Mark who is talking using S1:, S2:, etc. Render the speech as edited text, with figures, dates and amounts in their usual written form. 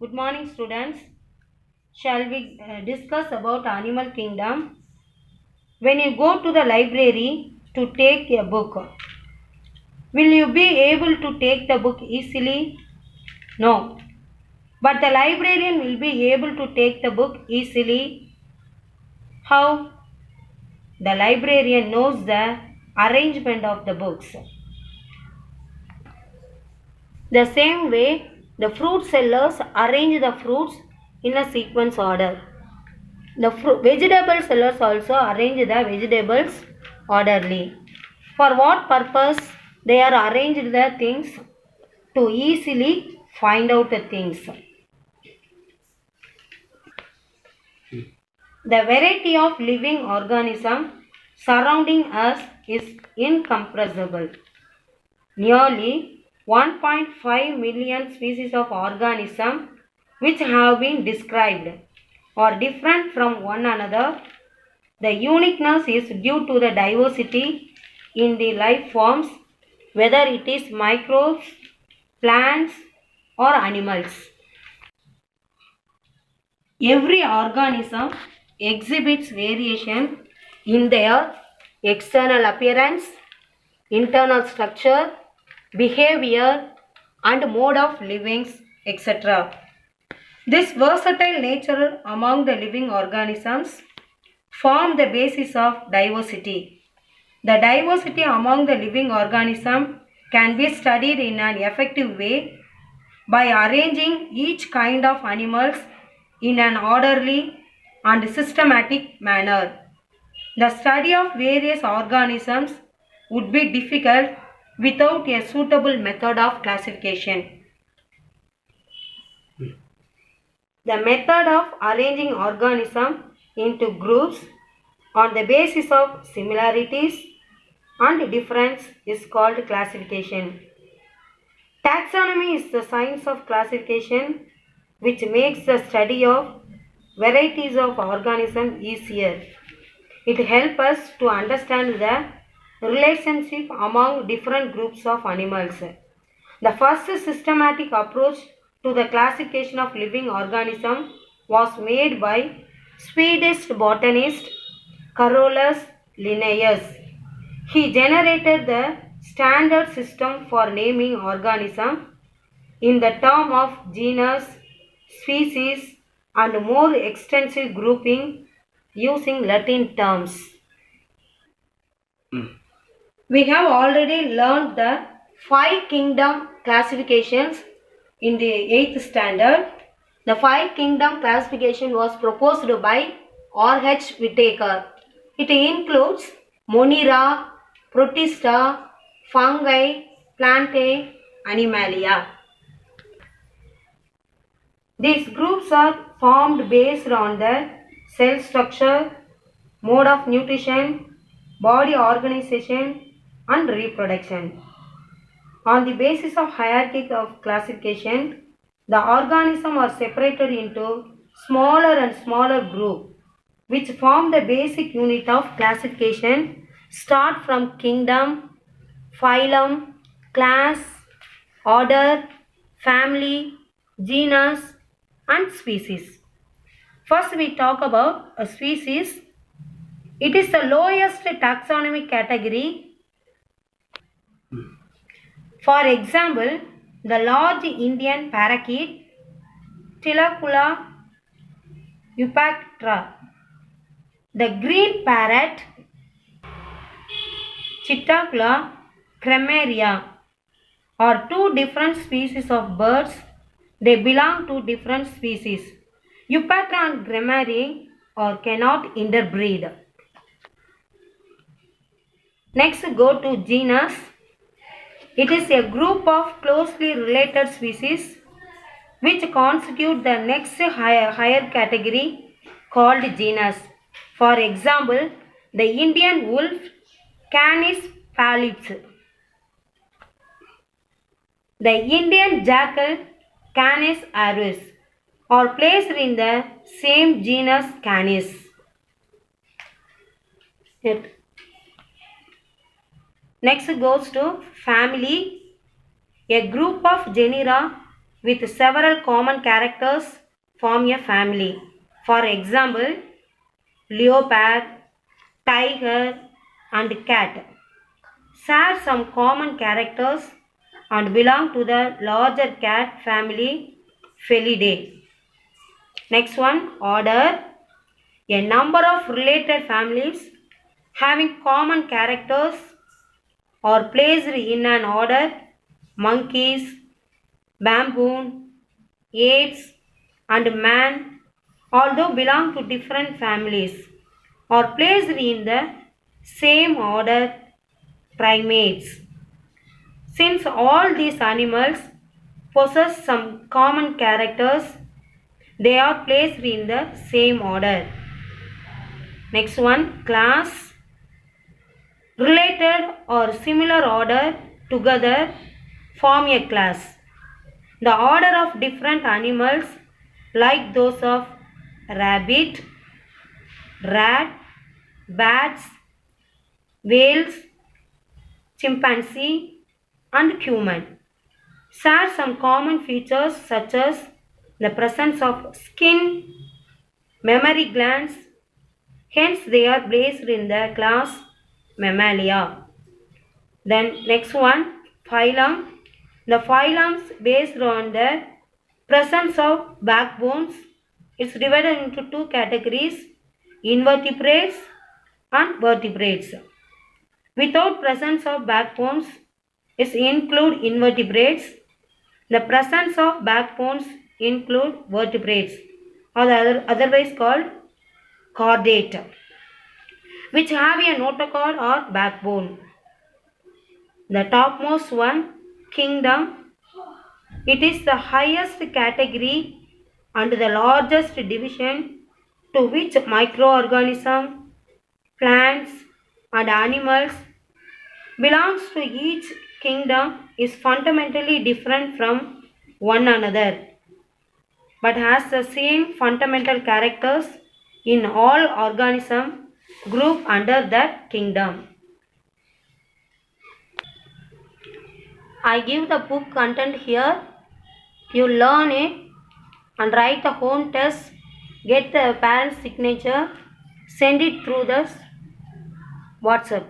S1: Good morning, students. Shall we discuss about animal kingdom? When you go to the library to take a book, will you be able to take the book easily? No. But the librarian will be able to take the book easily. How? The librarian knows the arrangement of the books. The same way, the fruit sellers arrange the fruits in a sequence order. The vegetable sellers also arrange the vegetables orderly. For what purpose? They are arranged the things to easily find out the things. The variety of living organisms surrounding us is incomprehensible. Nearly 1.5 million species of organisms which have been described are different from one another. The uniqueness is due to the diversity in the life forms, whether it is microbes, plants, or animals. Every organism exhibits variation in their external appearance, internal structure, behavior, and mode of living, etc. This versatile nature among the living organisms form the basis of diversity. The diversity among the living organisms can be studied in an effective way by arranging each kind of animals in an orderly and systematic manner. The study of various organisms would be difficult without a suitable method of classification. The method of arranging organisms into groups on the basis of similarities and difference is called classification. Taxonomy is the science of classification which makes the study of varieties of organisms easier. It helps us to understand the relationship among different groups of animals. The first systematic approach to the classification of living organisms was made by Swedish botanist Carolus Linnaeus. He generated the standard system for naming organisms in the term of genus, species, and more extensive grouping using Latin terms. We have already learned the 5 kingdom classifications in the 8th standard. The 5 kingdom classification was proposed by R.H. Whittaker. It includes Monera, Protista, Fungi, Plantae, Animalia. These groups are formed based on the cell structure, mode of nutrition, body organization, and reproduction. On the basis of hierarchy of classification, the organisms are separated into smaller and smaller groups which form the basic unit of classification. Start from kingdom, phylum, class, order, family, genus, and species. First we talk about a species. It is the lowest taxonomic category. For example, the large Indian parakeet, Tilacula eupactra, the green parrot, Chittacula cremaria, are two different species of birds. They belong to different species. Eupatra and cremaria cannot interbreed. Next, go to genus. It is a group of closely related species which constitute the next higher category called genus. For example, the Indian wolf, Canis pallips. The Indian jackal, Canis aurus, are placed in the same genus Canis. Next goes to family, a group of genera with several common characters form a family. For example, leopard, tiger, and cat share some common characters and belong to the larger cat family Felidae. Next one, order. A number of related families having common characters are placed in an order. Monkeys, baboon, apes, and man, although belong to different families, are placed in the same order. Primates. Since all these animals possess some common characters, they are placed in the same order. Next one, class. Related or similar order together form a class. The order of different animals, like those of rabbit, rat, bats, whales, chimpanzee, and human, share some common features such as the presence of skin, mammary glands. Hence, they are placed in the class Mammalia. Then next one, phylum. The phylums based on the presence of backbones. It's divided into two categories: invertebrates and vertebrates. Without presence of backbones, it include invertebrates. The presence of backbones include vertebrates, or otherwise called chordate, which have a notochord or backbone. The topmost one, kingdom. It is the highest category and the largest division, to which microorganisms, plants, and animals belongs to. Each kingdom is fundamentally different from one another, but has the same fundamental characters in all organisms grouped under that kingdom. I give the book content here. You learn it and write the home test. Get the parent's signature. Send it through the WhatsApp.